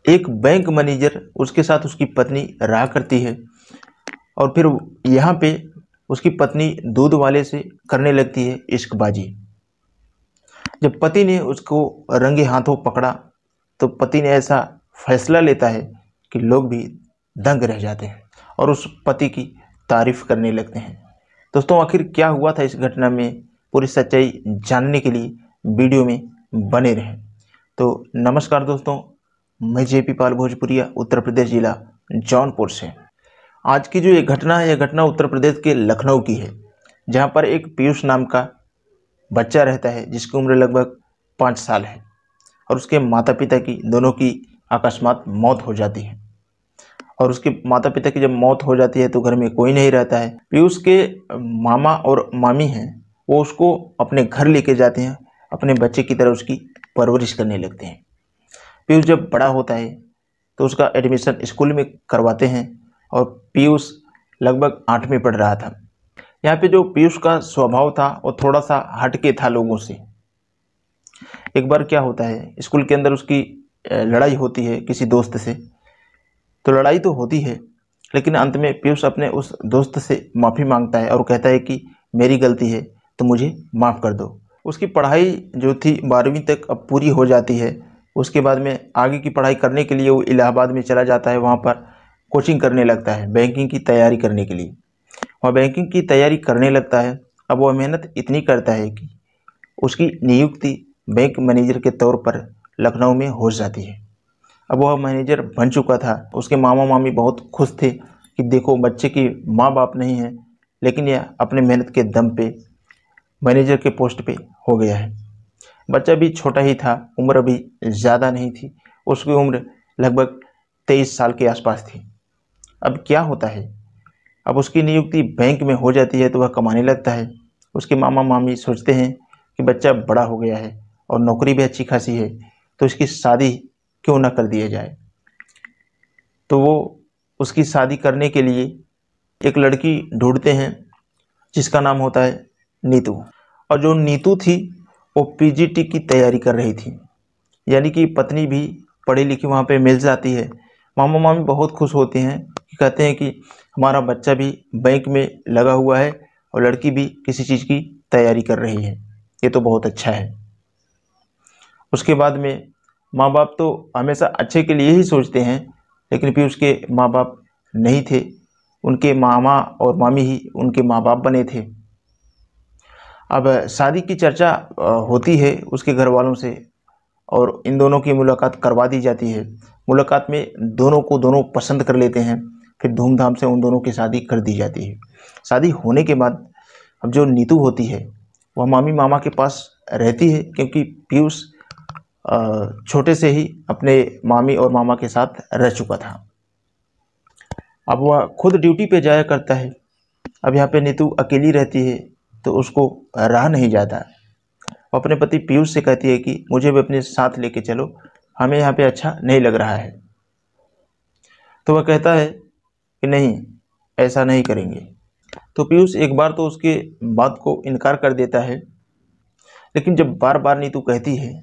एक bank manager उसके साथ उसकी पत्नी रहा करती है और फिर यहाँ पे उसकी पत्नी दूध वाले से करने लगती है इश्कबाजी। जब पति ने उसको रंगे हाथों पकड़ा तो पति ने ऐसा फैसला लेता है कि लोग भी दंग रह जाते हैं और उस पति की तारीफ करने लगते हैं। दोस्तों, आखिर क्या हुआ था इस घटना में, पूरी सच्चाई जानने के लिए वीडियो में बने रहें। तो नमस्कार दोस्तों, मैं जेपी पाल भोजपुरिया, उत्तर प्रदेश जिला जौनपुर से। आज की जो ये घटना है, यह घटना उत्तर प्रदेश के लखनऊ की है, जहाँ पर एक पीयूष नाम का बच्चा रहता है जिसकी उम्र लगभग 5 साल है और उसके माता पिता की दोनों की अकस्मात मौत हो जाती है। और उसके माता पिता की जब मौत हो जाती है तो घर में कोई नहीं रहता है। पीयूष के मामा और मामी हैं, वो उसको अपने घर लेके जाते हैं, अपने बच्चे की तरह उसकी परवरिश करने लगते हैं। पीयूष जब बड़ा होता है तो उसका एडमिशन स्कूल में करवाते हैं और पीयूष लगभग 8वीं में पढ़ रहा था। यहाँ पे जो पीयूष का स्वभाव था वो थोड़ा सा हटके था लोगों से। एक बार क्या होता है, स्कूल के अंदर उसकी लड़ाई होती है किसी दोस्त से। तो लड़ाई तो होती है, लेकिन अंत में पीयूष अपने उस दोस्त से माफ़ी मांगता है और कहता है कि मेरी गलती है तो मुझे माफ़ कर दो। उसकी पढ़ाई जो थी 12वीं तक अब पूरी हो जाती है। उसके बाद में आगे की पढ़ाई करने के लिए वो इलाहाबाद में चला जाता है, वहाँ पर कोचिंग करने लगता है बैंकिंग की तैयारी करने के लिए। वह बैंकिंग की तैयारी करने लगता है। अब वह मेहनत इतनी करता है कि उसकी नियुक्ति बैंक मैनेजर के तौर पर लखनऊ में हो जाती है। अब वह मैनेजर बन चुका था। उसके मामा मामी बहुत खुश थे कि देखो बच्चे की माँ बाप नहीं है, लेकिन यह अपने मेहनत के दम पे मैनेजर के पोस्ट पे हो गया है। बच्चा भी छोटा ही था, उम्र भी ज़्यादा नहीं थी, उसकी उम्र लगभग 23 साल के आसपास थी। अब क्या होता है, अब उसकी नियुक्ति बैंक में हो जाती है तो वह कमाने लगता है। उसके मामा मामी सोचते हैं कि बच्चा बड़ा हो गया है और नौकरी भी अच्छी खासी है, तो इसकी शादी क्यों ना कर दिया जाए। तो वो उसकी शादी करने के लिए एक लड़की ढूंढते हैं जिसका नाम होता है नीतू। और जो नीतू थी वो पीजीटी की तैयारी कर रही थी, यानी कि पत्नी भी पढ़ी लिखी वहाँ पे मिल जाती है। मामा मामी बहुत खुश होते हैं कि कहते हैं कि हमारा बच्चा भी बैंक में लगा हुआ है और लड़की भी किसी चीज़ की तैयारी कर रही है, ये तो बहुत अच्छा है। उसके बाद में माँ बाप तो हमेशा अच्छे के लिए ही सोचते हैं, लेकिन पीयूष के माँ बाप नहीं थे, उनके मामा और मामी ही उनके माँ बाप बने थे। अब शादी की चर्चा होती है उसके घर वालों से और इन दोनों की मुलाकात करवा दी जाती है। मुलाकात में दोनों को दोनों पसंद कर लेते हैं, फिर धूमधाम से उन दोनों की शादी कर दी जाती है। शादी होने के बाद अब जो नीतू होती है वह मामी मामा के पास रहती है, क्योंकि पीयूष छोटे से ही अपने मामी और मामा के साथ रह चुका था। अब वह खुद ड्यूटी पे जाया करता है। अब यहाँ पे नीतू अकेली रहती है तो उसको रहा नहीं जाता। वो अपने पति पीयूष से कहती है कि मुझे भी अपने साथ लेके चलो, हमें यहाँ पे अच्छा नहीं लग रहा है। तो वह कहता है कि नहीं, ऐसा नहीं करेंगे। तो पीयूष एक बार तो उसके बात को इनकार कर देता है, लेकिन जब बार बार नीतू कहती है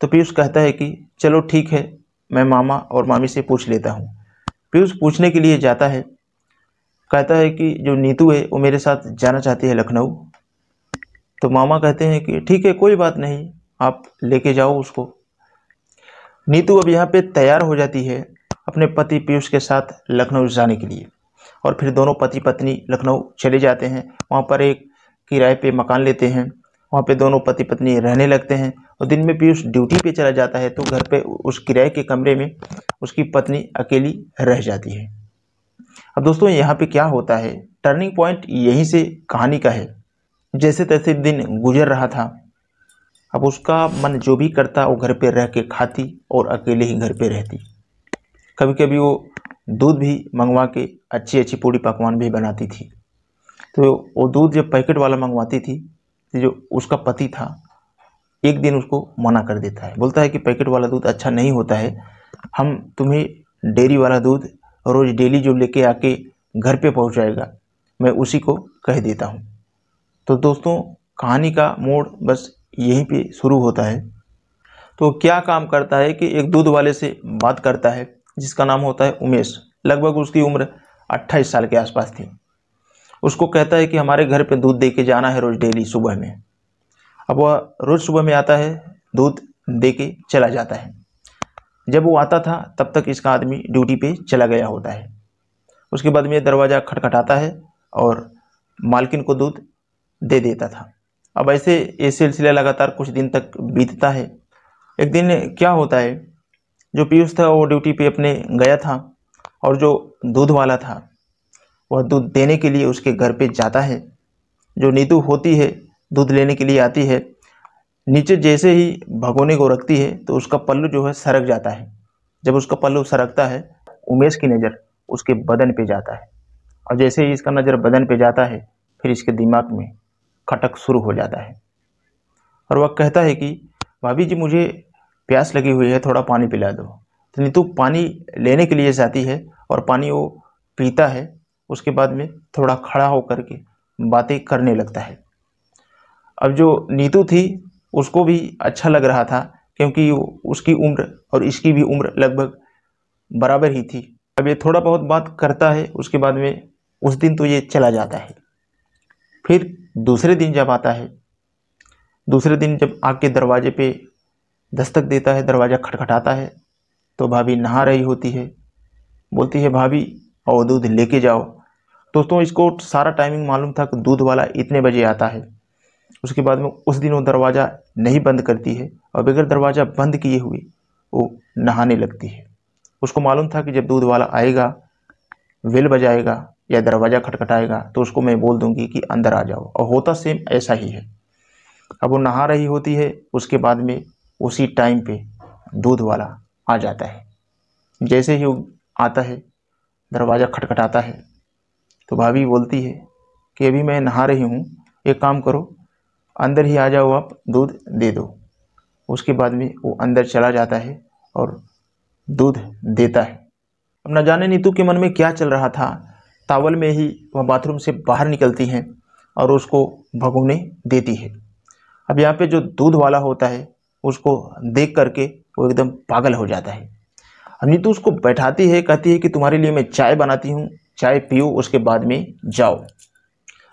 तो पीयूष कहता है कि चलो ठीक है, मैं मामा और मामी से पूछ लेता हूँ। पीयूष पूछने के लिए जाता है, कहता है कि जो नीतू है वो मेरे साथ जाना चाहती है लखनऊ। तो मामा कहते हैं कि ठीक है, कोई बात नहीं, आप लेके जाओ उसको। नीतू अब यहाँ पे तैयार हो जाती है अपने पति पीयूष के साथ लखनऊ जाने के लिए, और फिर दोनों पति पत्नी लखनऊ चले जाते हैं। वहाँ पर एक किराए पे मकान लेते हैं, वहाँ पे दोनों पति पत्नी रहने लगते हैं। और दिन में पीयूष ड्यूटी पे चला जाता है तो घर पे उस किराए के कमरे में उसकी पत्नी अकेली रह जाती है। अब दोस्तों, यहाँ पे क्या होता है, टर्निंग पॉइंट यहीं से कहानी का है। जैसे तैसे दिन गुजर रहा था। अब उसका मन जो भी करता वो घर पे रह के खाती और अकेले ही घर पे रहती। कभी कभी वो दूध भी मंगवा के अच्छी अच्छी पूड़ी पकवान भी बनाती थी। तो वो दूध जब पैकेट वाला मंगवाती थी तो जो उसका पति था एक दिन उसको मना कर देता है, बोलता है कि पैकेट वाला दूध अच्छा नहीं होता है, हम तुम्हें डेयरी वाला दूध रोज़ डेली जो लेके आके घर पे पहुंचाएगा मैं उसी को कह देता हूं। तो दोस्तों, कहानी का मोड़ बस यहीं पे शुरू होता है। तो क्या काम करता है कि एक दूध वाले से बात करता है जिसका नाम होता है उमेश। लगभग उसकी उम्र 28 साल के आसपास थी। उसको कहता है कि हमारे घर पे दूध दे के जाना है रोज़ डेली सुबह में। अब वह रोज़ सुबह में आता है, दूध दे के चला जाता है। जब वो आता था तब तक इसका आदमी ड्यूटी पे चला गया होता है। उसके बाद में दरवाज़ा खटखटाता है और मालकिन को दूध दे देता था। अब ऐसे ये सिलसिला लगातार कुछ दिन तक बीतता है। एक दिन क्या होता है, जो पीयूष था वो ड्यूटी पे अपने गया था और जो दूध वाला था वह दूध देने के लिए उसके घर पे जाता है। जो नीतू होती है दूध लेने के लिए आती है। नीचे जैसे ही भगोने को रखती है तो उसका पल्लू जो है सरक जाता है। जब उसका पल्लू सरकता है, उमेश की नज़र उसके बदन पे जाता है और जैसे ही इसका नज़र बदन पे जाता है फिर इसके दिमाग में खटक शुरू हो जाता है और वह कहता है कि भाभी जी मुझे प्यास लगी हुई है, थोड़ा पानी पिला दो। तो नीतू पानी लेने के लिए जाती है और पानी वो पीता है। उसके बाद में थोड़ा खड़ा होकर के बातें करने लगता है। अब जो नीतू थी उसको भी अच्छा लग रहा था क्योंकि उसकी उम्र और इसकी भी उम्र लगभग बराबर ही थी। अब ये थोड़ा बहुत बात करता है, उसके बाद में उस दिन तो ये चला जाता है। फिर दूसरे दिन जब आता है, दूसरे दिन जब आके दरवाजे पे दस्तक देता है, दरवाज़ा खटखटाता है तो भाभी नहा रही होती है। बोलती है भाभी और दूध लेके जाओ। दोस्तों इसको सारा टाइमिंग मालूम था कि दूध वाला इतने बजे आता है। उसके बाद में उस दिन वो दरवाज़ा नहीं बंद करती है और बगैर दरवाज़ा बंद किए हुए वो नहाने लगती है। उसको मालूम था कि जब दूध वाला आएगा, बेल बजाएगा या दरवाज़ा खटखटाएगा तो उसको मैं बोल दूंगी कि अंदर आ जाओ, और होता सेम ऐसा ही है। अब वो नहा रही होती है, उसके बाद में उसी टाइम पे दूध वाला आ जाता है। जैसे ही वो आता है, दरवाज़ा खटखटाता है तो भाभी बोलती है कि अभी मैं नहा रही हूँ, एक काम करो अंदर ही आ जाओ, आप दूध दे दो। उसके बाद में वो अंदर चला जाता है और दूध देता है। अब न जाने नीतू के मन में क्या चल रहा था, तावल में ही वह बाथरूम से बाहर निकलती हैं और उसको भगोने देती है। अब यहाँ पे जो दूध वाला होता है उसको देख करके वो एकदम पागल हो जाता है। अब नीतू उसको बैठाती है, कहती है कि तुम्हारे लिए मैं चाय बनाती हूँ, चाय पियो, उसके बाद में जाओ।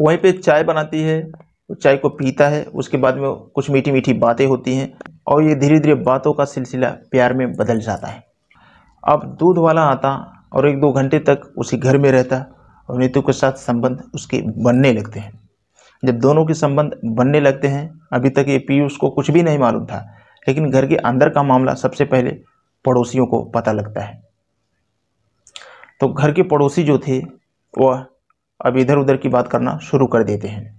वहीं पे चाय बनाती है, चाय को पीता है। उसके बाद में कुछ मीठी मीठी बातें होती हैं और ये धीरे धीरे बातों का सिलसिला प्यार में बदल जाता है। अब दूध वाला आता और 1-2 घंटे तक उसी घर में रहता और नीतू के साथ संबंध उसके बनने लगते हैं। जब दोनों के संबंध बनने लगते हैं, अभी तक ये पीयूष को कुछ भी नहीं मालूम था, लेकिन घर के अंदर का मामला सबसे पहले पड़ोसियों को पता लगता है। तो घर के पड़ोसी जो थे वह अब इधर उधर की बात करना शुरू कर देते हैं।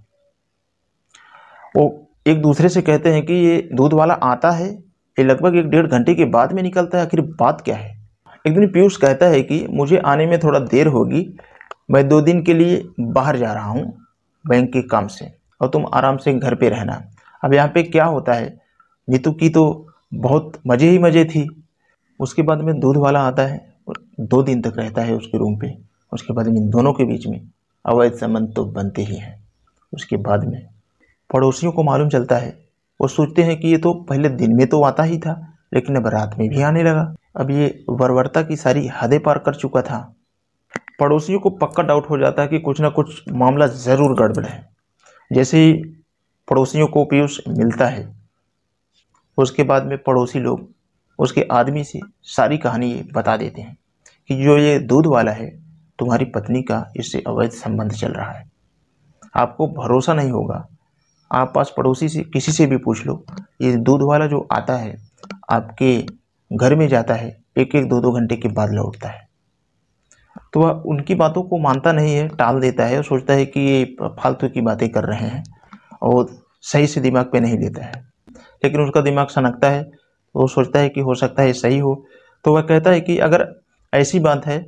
वो एक दूसरे से कहते हैं कि ये दूध वाला आता है, ये लगभग 1-1.5 घंटे के बाद में निकलता है, आखिर बात क्या है। एक दिन पीयूष कहता है कि मुझे आने में थोड़ा देर होगी, मैं 2 दिन के लिए बाहर जा रहा हूँ बैंक के काम से, और तुम आराम से घर पे रहना। अब यहाँ पे क्या होता है, नीतू की तो बहुत मज़े ही मज़े थी। उसके बाद में दूध वाला आता है और 2 दिन तक रहता है उसके रूम पे। उसके बाद में दोनों के बीच में अवैध संबंध तो बनते ही हैं। उसके बाद में पड़ोसियों को मालूम चलता है, वो सोचते हैं कि ये तो पहले दिन में तो आता ही था, लेकिन अब रात में भी आने लगा। अब ये बर्बरता की सारी हदें पार कर चुका था। पड़ोसियों को पक्का डाउट हो जाता है कि कुछ ना कुछ मामला ज़रूर गड़बड़ है। जैसे ही पड़ोसियों को पीयूष मिलता है, उसके बाद में पड़ोसी लोग उसके आदमी से सारी कहानी बता देते हैं कि जो ये दूध वाला है, तुम्हारी पत्नी का इससे अवैध संबंध चल रहा है। आपको भरोसा नहीं होगा, आप पास पड़ोसी से किसी से भी पूछ लो, ये दूध वाला जो आता है आपके घर में जाता है, 1-1 2-2 घंटे के बाद लौटता है। तो वह उनकी बातों को मानता नहीं है, टाल देता है और सोचता है कि ये फालतू की बातें कर रहे हैं और सही से दिमाग पे नहीं लेता है। लेकिन उसका दिमाग सनकता है, वो सोचता है कि हो सकता है सही हो। तो वह कहता है कि अगर ऐसी बात है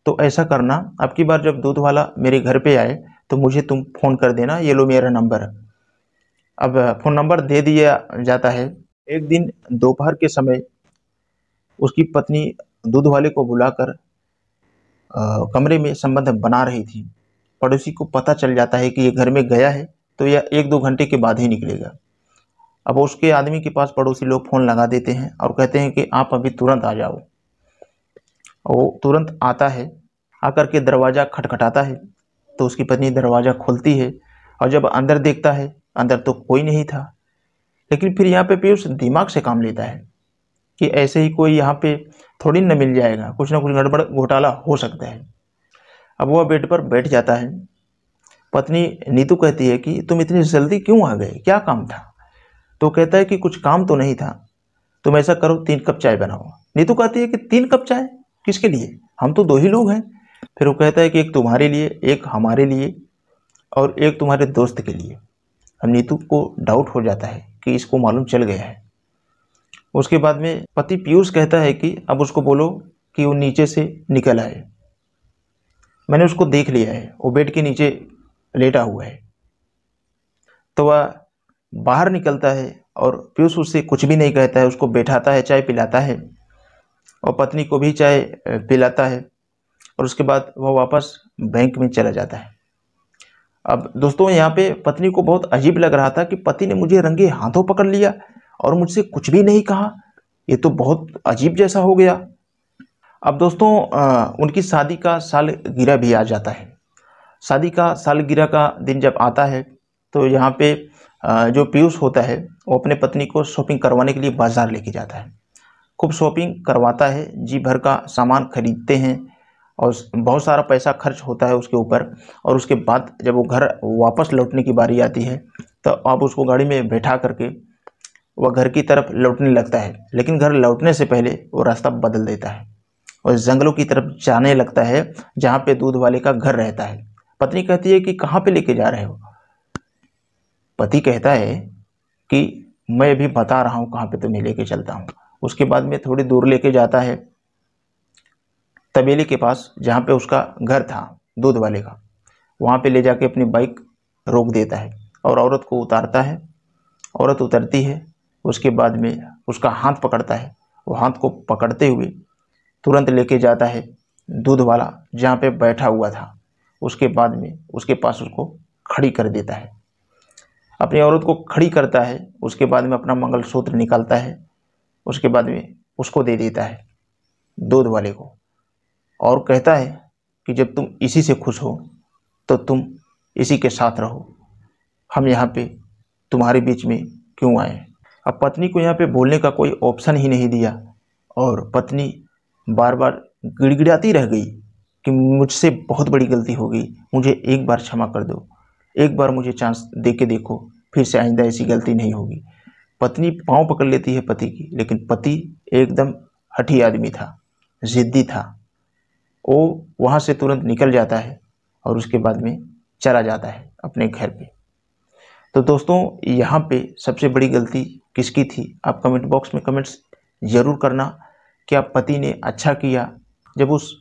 तो ऐसा करना, अब की बार जब दूध वाला मेरे घर पे आए तो मुझे तुम फ़ोन कर देना, ये लो मेरा नंबर। अब फ़ोन नंबर दे दिया जाता है। एक दिन दोपहर के समय उसकी पत्नी दूध वाले को बुलाकर कमरे में संबंध बना रही थी। पड़ोसी को पता चल जाता है कि ये घर में गया है तो यह 1-2 घंटे के बाद ही निकलेगा। अब उसके आदमी के पास पड़ोसी लोग फ़ोन लगा देते हैं और कहते हैं कि आप अभी तुरंत आ जाओ। वो तुरंत आता है, आकर के दरवाज़ा खटखटाता है तो उसकी पत्नी दरवाज़ा खोलती है और जब अंदर देखता है, अंदर तो कोई नहीं था। लेकिन फिर यहाँ पे पीयूष दिमाग से काम लेता है कि ऐसे ही कोई यहाँ पे थोड़ी न मिल जाएगा, कुछ ना कुछ गड़बड़ घोटाला हो सकता है। अब वह बेड पर बैठ जाता है। पत्नी नीतू कहती है कि तुम इतनी जल्दी क्यों आ गए, क्या काम था? तो कहता है कि कुछ काम तो नहीं था, तुम ऐसा करो 3 कप चाय बनाओ। नीतू कहती है कि 3 कप चाय किसके लिए, हम तो 2 ही लोग हैं। फिर वो कहता है कि एक तुम्हारे लिए, एक हमारे लिए और एक तुम्हारे दोस्त के लिए। अब नीतू को डाउट हो जाता है कि इसको मालूम चल गया है। उसके बाद में पति पीयूष कहता है कि अब उसको बोलो कि वो नीचे से निकल आए, मैंने उसको देख लिया है, वो बेड के नीचे लेटा हुआ है। तो वह बाहर निकलता है और पीयूष उससे कुछ भी नहीं कहता है, उसको बैठाता है, चाय पिलाता है और पत्नी को भी चाय पिलाता है और उसके बाद वह वापस बैंक में चला जाता है। अब दोस्तों यहाँ पे पत्नी को बहुत अजीब लग रहा था कि पति ने मुझे रंगे हाथों पकड़ लिया और मुझसे कुछ भी नहीं कहा, ये तो बहुत अजीब जैसा हो गया। अब दोस्तों उनकी शादी का सालगिरह भी आ जाता है। शादी का सालगिरह का दिन जब आता है तो यहाँ पे जो पीयूष होता है वो अपने पत्नी को शॉपिंग करवाने के लिए बाज़ार लेके जाता है। खूब शॉपिंग करवाता है, जी भर का सामान खरीदते हैं और बहुत सारा पैसा खर्च होता है उसके ऊपर। और उसके बाद जब वो घर वापस लौटने की बारी आती है तो अब उसको गाड़ी में बैठा करके वह घर की तरफ लौटने लगता है। लेकिन घर लौटने से पहले वो रास्ता बदल देता है और जंगलों की तरफ जाने लगता है जहाँ पे दूध वाले का घर रहता है। पत्नी कहती है कि कहाँ पे लेके जा रहे हो? पति कहता है कि मैं अभी बता रहा हूँ कहाँ पे तुम्हें लेके चलता हूँ। उसके बाद में थोड़ी दूर लेके जाता है तबेले के पास जहाँ पे उसका घर था दूध वाले का। वहाँ पे ले जाके अपनी बाइक रोक देता है और औरत को उतारता है। औरत उतरती है, उसके बाद में उसका हाथ पकड़ता है। वो हाथ को पकड़ते हुए तुरंत लेके जाता है दूध वाला जहाँ पे बैठा हुआ था। उसके बाद में उसके पास उसको खड़ी कर देता है, अपनी औरत को खड़ी करता है। उसके बाद में अपना मंगलसूत्र निकालता है, उसके बाद में उसको दे देता है दूध वाले को और कहता है कि जब तुम इसी से खुश हो तो तुम इसी के साथ रहो, हम यहाँ पे तुम्हारे बीच में क्यों आए। अब पत्नी को यहाँ पे बोलने का कोई ऑप्शन ही नहीं दिया और पत्नी बार बार गिड़गिड़ाती रह गई कि मुझसे बहुत बड़ी गलती हो गई, मुझे एक बार क्षमा कर दो, एक बार मुझे चांस दे के देखो, फिर से आइंदा ऐसी गलती नहीं होगी। पत्नी पाँव पकड़ लेती है पति की, लेकिन पति एकदम हठी आदमी था, ज़िद्दी था। वो वहाँ से तुरंत निकल जाता है और उसके बाद में चला जाता है अपने घर पे। तो दोस्तों यहाँ पे सबसे बड़ी गलती किसकी थी? आप कमेंट बॉक्स में कमेंट्स ज़रूर करना। क्या पति ने अच्छा किया जब उस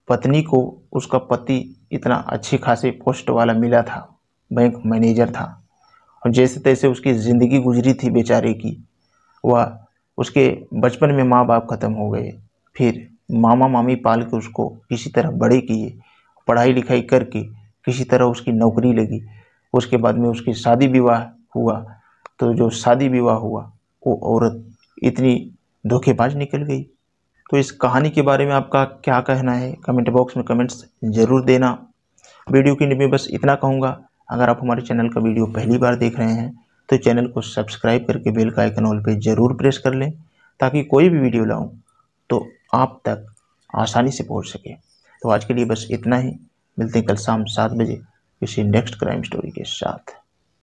पत्नी को उसका पति इतना अच्छे खासे पोस्ट वाला मिला था, बैंक मैनेजर था, और जैसे तैसे उसकी ज़िंदगी गुजरी थी बेचारे की। वह उसके बचपन में माँ बाप ख़त्म हो गए, फिर मामा मामी पाल के उसको किसी तरह बड़े किए, पढ़ाई लिखाई करके किसी तरह उसकी नौकरी लगी। उसके बाद में उसकी शादी विवाह हुआ, तो जो शादी विवाह हुआ वो औरत इतनी धोखेबाज निकल गई। तो इस कहानी के बारे में आपका क्या कहना है? कमेंट बॉक्स में कमेंट्स ज़रूर देना। वीडियो के लिए मैं बस इतना कहूँगा, अगर आप हमारे चैनल का वीडियो पहली बार देख रहे हैं तो चैनल को सब्सक्राइब करके बेल का आइकन ऑल पे ज़रूर प्रेस कर लें, ताकि कोई भी वीडियो लाऊं तो आप तक आसानी से पहुंच सके। तो आज के लिए बस इतना ही, मिलते हैं कल शाम 7 बजे किसी नेक्स्ट क्राइम स्टोरी के साथ।